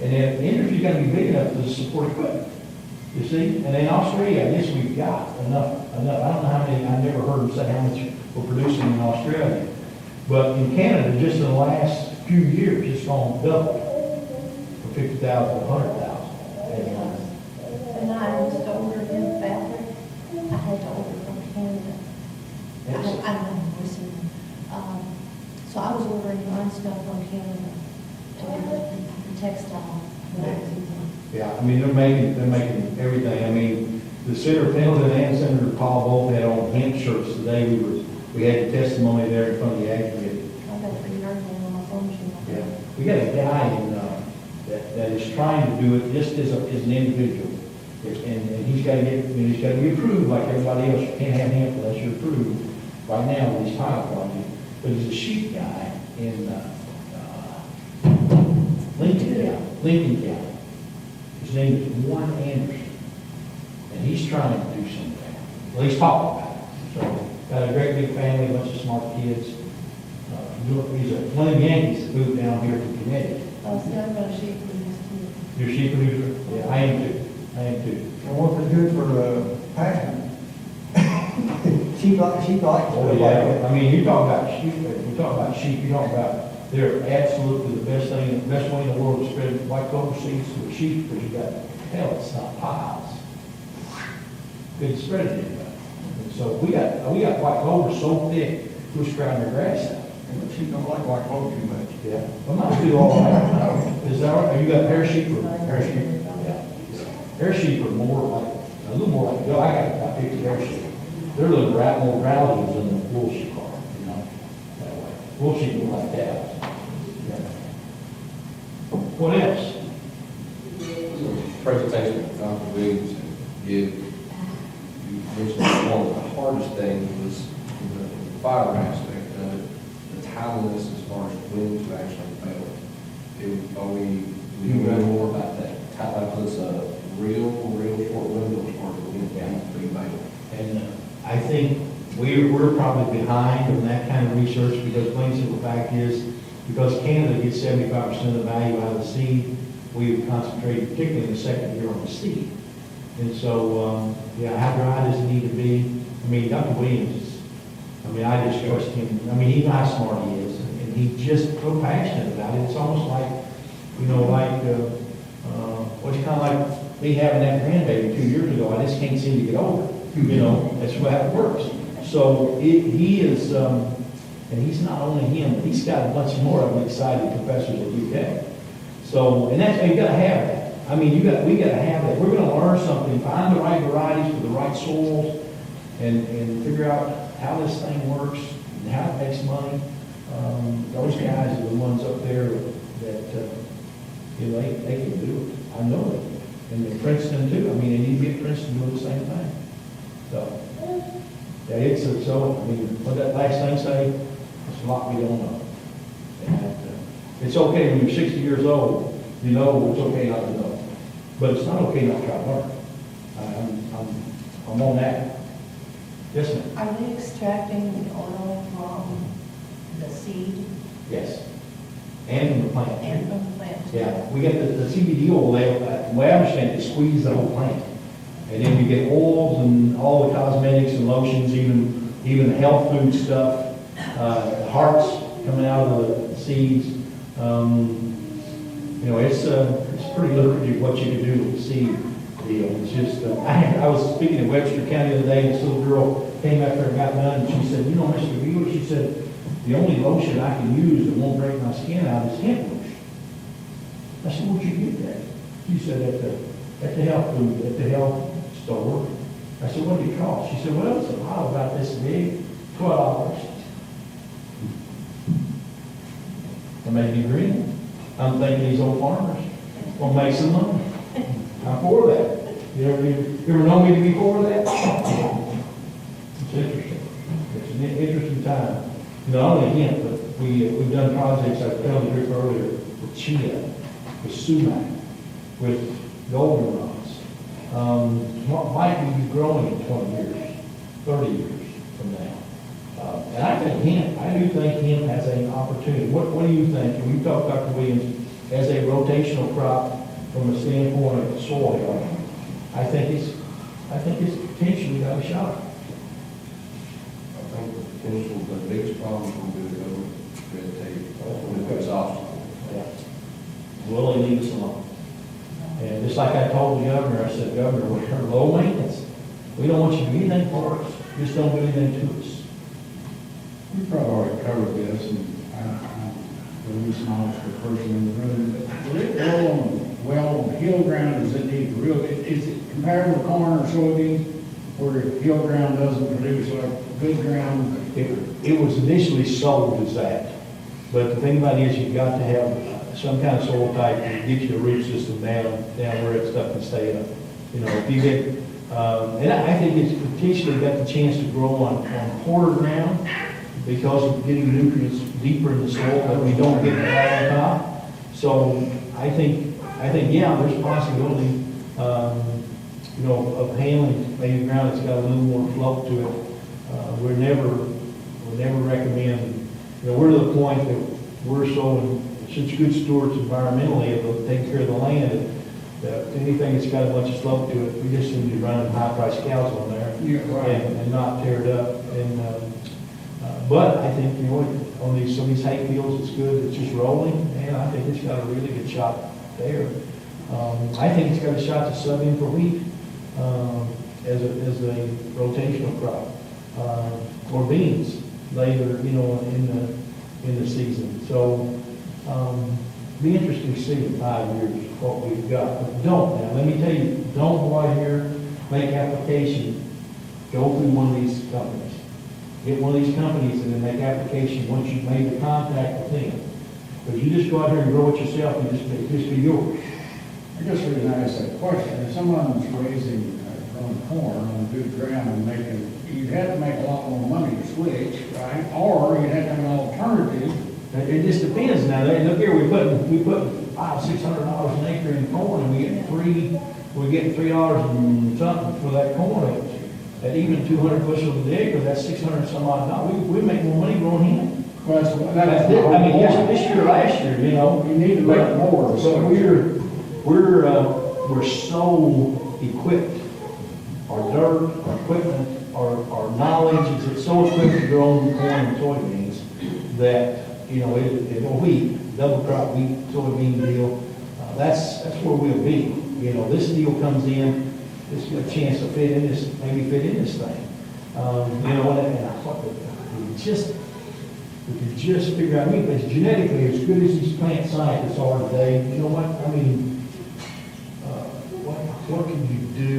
And then the industry's gotta be big enough to support equipment, you see? And in Australia, I guess we've got enough. I don't know how many, I've never heard them say how much we're producing in Australia. But in Canada, just in the last few years, it's gone double, from 50,000 to 100,000. When I was to order in fabric, I had to order from Canada. I don't know, listen. So I was ordering my stuff from Canada to the textile. Yeah, I mean, they're making everything. I mean, the Senator Pendleton and Senator Paul both had on hemp shirts today. We had the testimony there in front of the Ag Committee. I got a free hurricane on my phone. Yeah, we got a guy in, that is trying to do it just as an individual. And he's got to he's got to be approved like everybody else. You can't have hemp unless you're approved right now with these pilot projects. But he's a sheep guy in, Lincoln County. His name is Warren Anderson. And he's trying to do something. Well, he's talking about it. So, got a great big family, a bunch of smart kids. He's one of the Yankees that moved down here from Connecticut. I was never going to sheep produce too. You're a sheep producer? Yeah, I am too. And what's it good for pasture? Sheep like. Oh, yeah. I mean, you talk about sheep, you talk about, they're absolutely the best way in the world to spread white clover seeds to the sheep, because you got pellets, not piles. Good spread it anyway. And so we got white clover so thick, we're scrouting the grass out. And she don't like white folk too much. Yeah. Well, might do all right. Is that, all right? Have you got pear sheep or? Pear sheep. Yeah. Pear sheep are more like, a little more like, I got about 50 pear sheep. They're a little more rowdy than the wool sheep are, you know, that way. Wool sheep are like that. Yeah. What else? Presentation of Dr. Williams give, you mentioned one of the hardest things was the fire aspect of it, the timeliness as far as when to actually bail it. Are we know more about that? Because it's a real short window as far as when to be bailed. And I think we're probably behind on that kind of research because plain simple fact is, because Canada gets 75% of the value out of the seed, we've concentrated particularly in the second year on the seed. And so, how dry does it need to be? I mean, Dr. Williams, I just trust him. I mean, he knows how smart he is, and he's just so passionate about it. It's almost like, it's kind of like me having that grandbaby 2 years ago. I just can't seem to get over it. You know, that's how it works. So he is, and he's not only him, but he's got a bunch more of them excited professors at UK. So, and that's, you gotta have that. I mean, we gotta have that. We're gonna learn something, find the right varieties for the right soils, and figure out how this thing works and how it makes money. Those guys are the ones up there that, they can do it. I know they can. And then Princeton too. I mean, and you get Princeton doing the same thing. So, yeah, what that last thing say, it's a lot we don't know. And, it's okay when you're 60 years old, you know it's okay not to know. But it's not okay not to try to learn. I'm on that. Yes, ma'am? Are they extracting the oil from the seed Yes. And from the plant. and from the plant? Yeah, we get the CBD oil, the way I understand it, squeeze the whole plant. And then we get oils and all the cosmetics and lotions, even the health food stuff, hearts coming out of the seeds. It's pretty lucrative what you can do with the seed deal. It's just, I was speaking in Webster County the other day, and this little girl came after I got done, and she said, Mr. Beeler, she said, the only lotion I can use that won't break my skin out is hemp lotion. I said, where'd you get that? She said, at the health store. I said, what did it cost? She said, well, it's a bottle about this big, $12. It made me grin. I'm thinking these old farmers will make some money. I'm for that. You ever known me to be for that? It's interesting. It's an interesting time. Not only hemp, but we've done projects, I told you earlier, with chia, with sumac, with goldenrods. What might we be growing in 20 years, 30 years from now? And I do think hemp has an opportunity. What do you think? When you talk, Dr. Williams, as a rotational crop from the standpoint of soil health, I think it's potentially got a shot. I think the potential, the biggest problem will be the government red tape, the biggest obstacle. Yeah. Will they leave us alone? And just like I told the governor, I said, Governor, we're low maintenance. We don't want you to do anything for us. Just don't do anything to us. We probably already covered this, and the small for the person in the room. But well, hill ground, does it need is it comparable to corn or soybeans, where hill ground doesn't produce like good ground? It was initially sold as that, but the thing about it is you've got to have some kind of soil type to get your root system down where that stuff can stay up. If you get, and I think it's potentially got the chance to grow on poorer ground because of getting nutrients deeper in the soil that we don't get right on top. So I think yeah, there's possibility, of handling maybe ground that's got a little more float to it. We'll never recommend, we're to the point that we're such good stewards environmentally of taking care of the land that anything that's got a bunch of slope to it, we just need to run high-priced cows on there. Yeah, right. and not tear it up. But I think, on some of these hay fields, it's good, it's just rolling, and I think it's got a really good shot there. I think it's got a shot to sub in for wheat as a rotational crop, or beans later, in in the season. So, be interesting to see in 5 years what we've got. But don't, now, let me tell you, don't go out here, make application, go through one of these companies. Get one of these companies and then make application once you've made the contact with them. But you just go out here and grow it yourself, and just be yours. I guess the reason I asked that question, if someone's raising, growing corn on good ground and making, you'd have to make a lot more money to switch, right? Or you'd have to have an alternative. It just depends now. Look here, we put $500-600 an acre in corn, and we're getting $3 and something for that corn. At even 200 bushels an acre, that's 600 some odd dollars. We make more money growing hemp. Well, That's it. I mean, this year, last year, you know. You need to make more. So we're so equipped. Our dirt, our equipment, our knowledge is so equipped to grow corn and soybeans that, you know, wheat, double crop wheat, soybean deal, that's where we'll be. You know, this deal comes in, this is a chance to fit in this, maybe fit in this thing. You know, and I thought that we could just figure out, I mean, it's genetically as good as these plant scientists are today. You know what? I mean, what can you do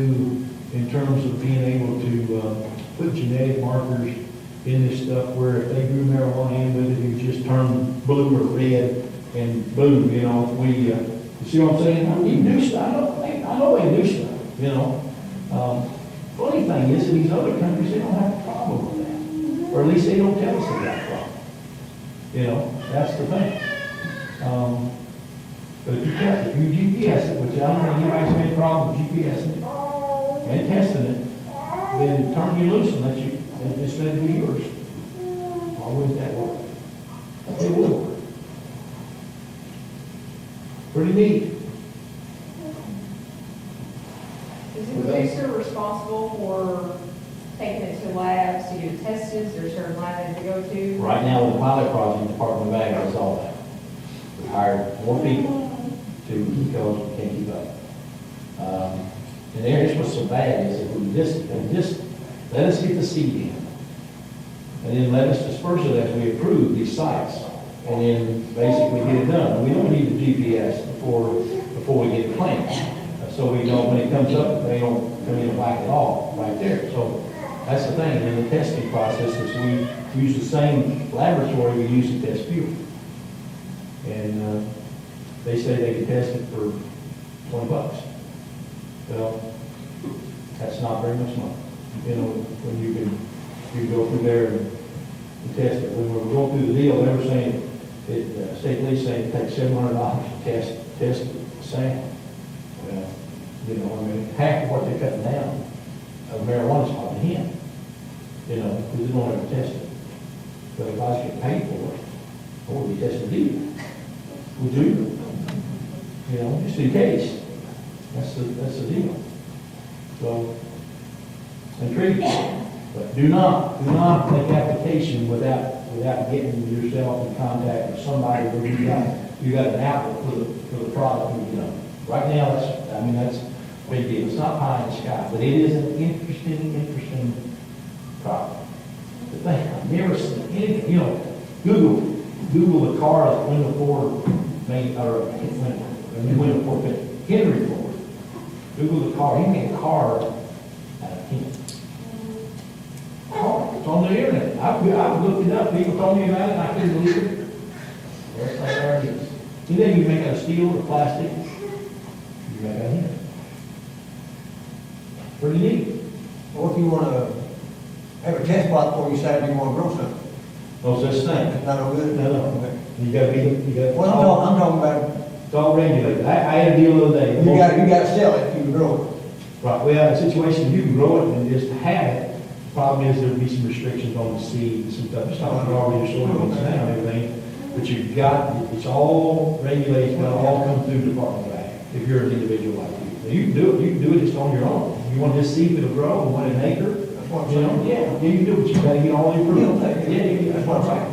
in terms of being able to put genetic markers in this stuff where if they grew marijuana in with it, it would just turn blue or red and boom, you know, you see what I'm saying? I mean, you do stuff. I know they do stuff, you know. Funny thing is, in these other countries, they don't have a problem with that. Or at least they don't tell us they got a problem. You know, that's the thing. But if you GPS it, which I don't think anybody's had a problem with GPSing it and testing it, then turn you loose and let it be yours. Why wouldn't that work? It will work. Pretty neat. Is the producer responsible for taking it to labs to get it tested? Is there a certain lab to go to? Right now, with the pilot project, the Department of Ag does all that. We hired more people because we can't keep up. And here's what's so bad is if we just let us get the seed in, and then let us disperse it as we approve these sites, and then basically get it done. We don't need the GPS before we get it planted. So we know when it comes up, they don't come in whack it all right there. So that's the thing. And the testing process is we use the same laboratory we use to test fuel. And they say they can test it for $20. Well, that's not very much money. You know, when you can go through there and test it. When we're going through the deal, they were saying, state police saying it takes $700 to test the sample. Well, you know, I mean, half of what they're cutting down of marijuana is probably hemp. You know, because they don't ever test it. But if I was getting paid for it, I would be testing dealer. Would you? You know, just in case. That's the deal. So, intrigued. But do not make application without getting yourself in contact with somebody where you got an outlet for the product you know. Right now, that's a big deal. It's not pie in the sky, but it is an interesting product. The thing, I've never seen anything, you know, Google the car that Window Ford made, or Window Ford, Henry Ford. Google the car, he made a car out of hemp. It's on the internet. I've looked it up. People told me about it, and I couldn't believe it. There it is. You think you can make out of steel or plastic? You make out of hemp. Pretty neat. Or if you want to have a test plot before you decide you want to grow something. No such thing. It's not no good? No. Okay. You gotta Well, I'm talking about, it's all regulated. I had a deal the other day. you got to sell it if you can grow it. Right, we have a situation, you can grow it and just have it. Problem is there'll be some restrictions on the seed and some stuff. It's not like already soybeans now and everything. But it's all regulated, it's gotta all come through the Department of Ag, if you're an individual like you. Now, you can do it just on your own. You want to just see if it'll grow in 1 acre, That's what I'm you know, saying. yeah, you can do it, but you gotta get all the approvals. Yeah, that's what I'm saying.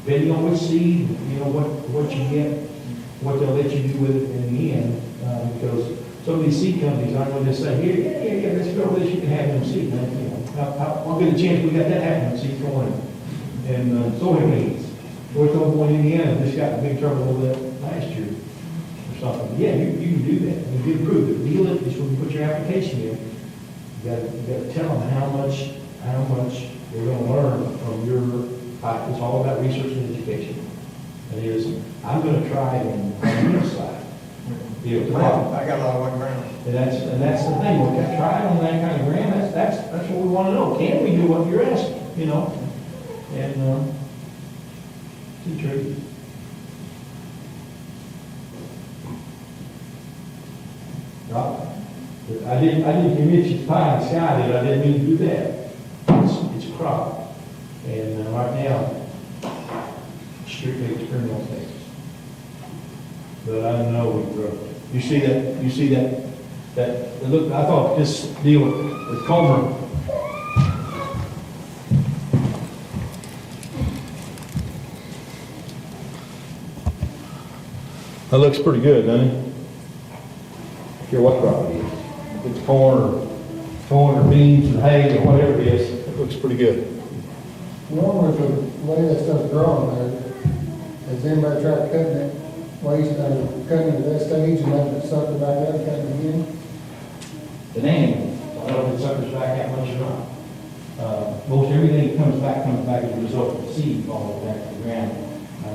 Depending on which seed, you know, what you get, what they'll let you do with it in the end, because some of these seed companies aren't going to just say, yeah, let's grow this, you can have them seed. Man, you know, I'll get a chance we got that happening, seed corn and soybeans. North Oklahoma, Indiana, just got in big trouble over that last year or something. Yeah, you can do that. You can prove it. Deal it, just when you put your application in. You gotta tell them how much they're gonna learn from your, it's all about research and education. It is, I'm gonna try it on this side. You know, Well, I got a lot of work around. and that's the thing, we got try it on that kind of ground, that's what we wanna know. Can we do what you're asking, you know? And, it's tricky. Right. I didn't commit you to pie in the sky, did I? Didn't mean to do that. It's a crop. And right now, strictly experimental things. But I don't know, we grow. You see that, look, I thought this deal with Comer. That looks pretty good, doesn't it? I don't care what crop it is. If it's corn or beans or hay or whatever it is, it looks pretty good. One with the way that stuff's growing there, has anybody tried cutting it, cutting it at that stage and letting it sucker back out, cutting it again? The name, I don't know if it suckers back that much or not. Most everything that comes back as a result of the seed falling back to the ground.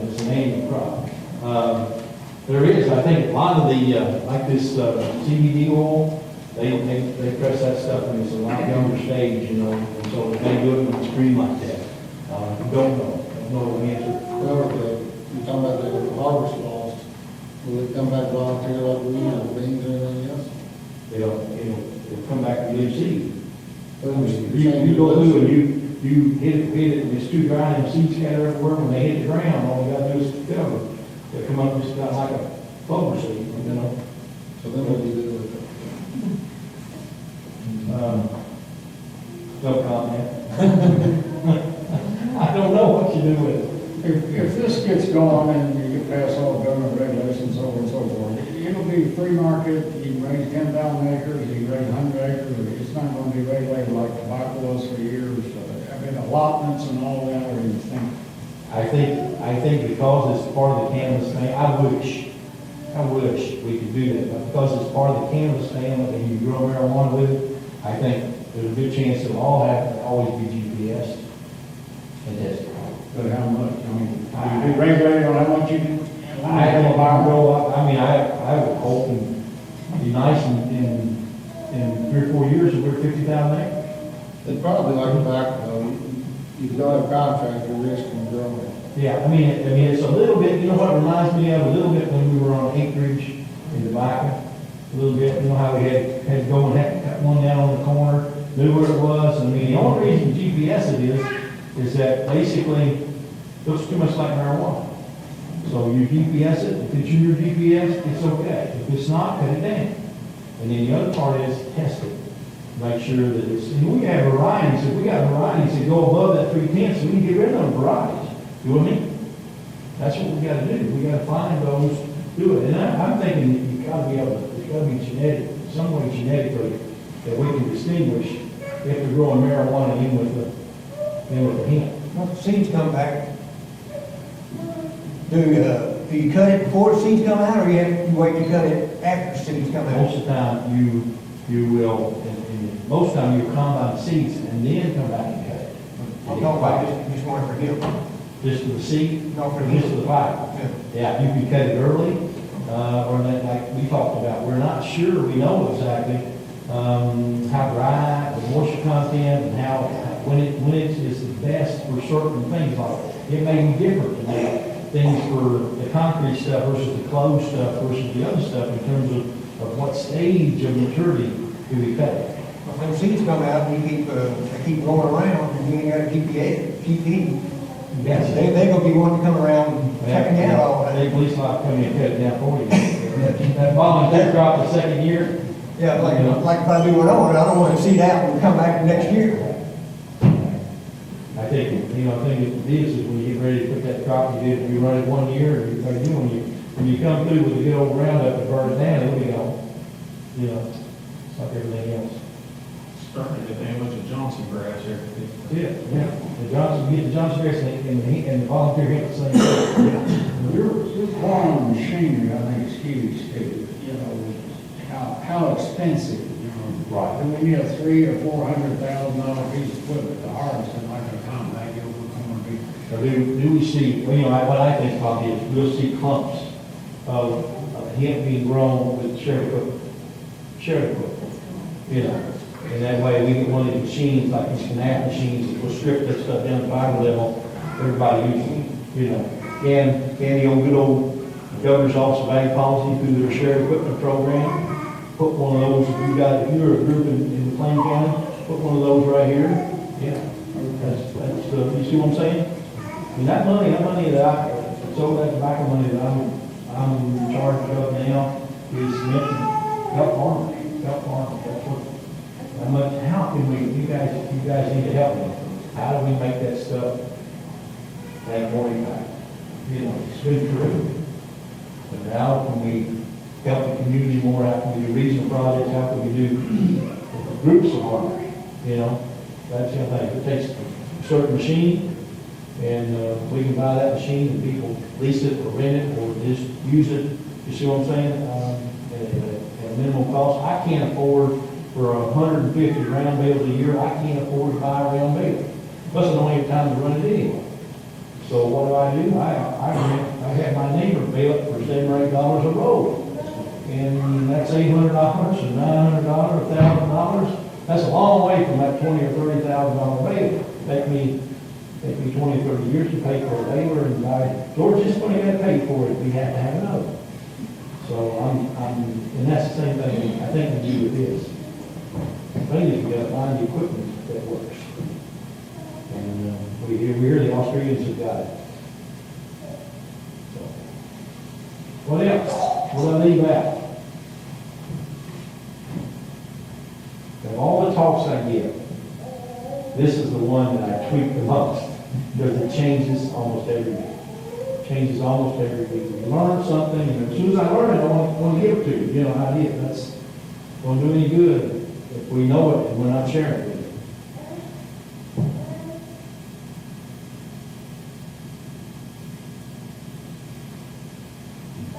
It's an annual crop. There is, I think, a lot of the, like this CBD oil, they press that stuff when it's a lot younger stage, you know, and so if they do it when it's green like that. Don't know the answer. Well, you're talking about the harvest loss, will it come back volunteer like we, beans or anything else? It'll come back to new seed. But You go through and you hit it, and it's too dry and seeds scatter everywhere. When they hit the ground, all you gotta do is cover. They come up just about like a clover seed, you know. So then what do you do with it? No comment. I don't know what you do with it. If this gets going and you get past all the government regulations, so on and so forth, it'll be free market, you can raise 10,000 acres, you can raise 100 acres, it's not gonna be regulated like tobacco was for years. I mean, allotments and all that, or you think. I think because it's part of the cannabis thing, I wish we could do that, but because it's part of the cannabis thing, and you grow marijuana with it, I think there's a good chance it'll always be GPS and tested. But how much? I mean, do you be regulated on how much you can? I think if I grow up, I mean, I would hope and be nice in 3 or 4 years if we're 50,000 acres. It's probably like tobacco, you don't have contract, you're risking growing. Yeah, I mean, it's a little bit, you know what it reminds me of, a little bit when we were on acreage in tobacco. A little bit, you know how we had to go and have cut one down on the corner, knew where it was. I mean, the only reason GPS it is that basically it looks too much like marijuana. So you GPS it, if it's your GPS, it's okay. If it's not, cut it down. And then the other part is test it. Make sure that it's, and we have varieties, if we got varieties that go above that 3/10, we can get rid of them varieties. You know what I mean? That's what we gotta do. We gotta find those, do it. And I'm thinking that you gotta be able to, there's gotta be genetic, some way genetically that we can distinguish if they're growing marijuana in with the hemp. Once the seeds come back, do you cut it before the seeds come out, or you wait to cut it after the seeds come out? Most of the time, you will, and most of the time, you combine the seeds and then come back and cut it. I'm talking about just one for him. Just for the seed? No, for Or him. just for the fiber? Yeah, you can cut it early, or like we talked about, we're not sure, we know exactly, how dry, the moisture content, and how, when it is the best for certain things, like, it may be different, you know, things for the concrete stuff versus the closed stuff versus the other stuff in terms of what stage of maturity do we cut it. When the seeds come out, you keep rolling around, and you ain't gotta keep eating. Yes. They gonna be wanting to come around and checking out all that. They at least like come in and cut it down for you. That volunteer crop the second year. Yeah, like if I do what I want, I don't want to see that and come back next year. I think, I think it is when you get ready to put that crop, you run it 1 year, or when you come through with a good old roundup and burn it down, it'll be gone. It's like everything else. Starting to damage the Johnson Johnson grass there. Yeah. The Johnson, get the Johnson grass and the volunteer help the same thing. Your farm machinery, I think, is huge too, you know, how expensive, you know. Right. Do we need a $300,000 or $400,000 piece of equipment to harvest it like a compact, you're going to be. Or do we see, well, you know, what I think probably is we'll see clumps of hemp being grown with shared equipment. You know, and that way we get one of these machines, like these canal machines, that will strip that stuff down to fiber level, everybody uses, you know. And the old good old governor's office of ag policy through their shared equipment program, put one of those, if you're a group in McLean County, put one of those right here. Yeah, that's, you see what I'm saying? I mean, that money so that tobacco money that I'm in charge of now is meant to help farmers. That's what, how can we, you guys need to help me. How do we make that stuff have more impact? You know, it's been terrific. But how can we help the community more? How can we do regional projects? How can we do groups of farmers? You know, that's the thing. It takes a certain machine, and we can buy that machine, and people lease it or rent it or just use it. You see what I'm saying? At a minimal cost. I can't afford for 150 round bales a year. I can't afford to buy a round bale. Plus, I don't have time to run it anyway. So what do? I had my neighbor bale it for $7 or $8 a roll, and that's $800 or $900 or $1,000. That's a long way from that $20,000 or $30,000 bale. Take me 20 or 30 years to pay for a baler, and George just going to pay for it. We have to have another. So and that's the same thing I think we do with this. The thing is, we got to find the equipment that works. And we hear the Australians have got it. So, what else? What do I leave out? Of all the talks I give, this is the one that I tweak the most, because it changes almost every week. Changes almost every week. You learn something, and as soon as I learn it, I want to give it to you. You know, an idea. That's going to do any good if we know it and we're not sharing it with you.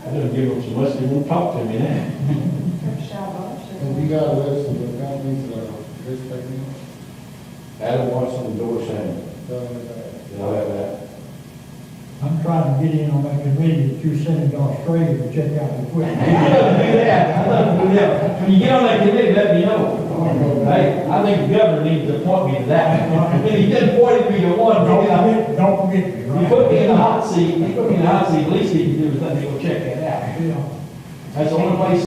I didn't give them so much, they won't talk to me now. Have you got a list of the companies that are participating? Adam Watson and Doris Hammond. I'll have that. I'm trying to get in on that committee that you're sending to Australia to check out the equipment. Do that. I'd love to do that. When you get on that committee, let me know. Hey, I think the governor needs to appoint me to that. He just appointed me to one. Don't forget me, right? You put me in the hot seat, at least he can do is let me go check that out. That's the only place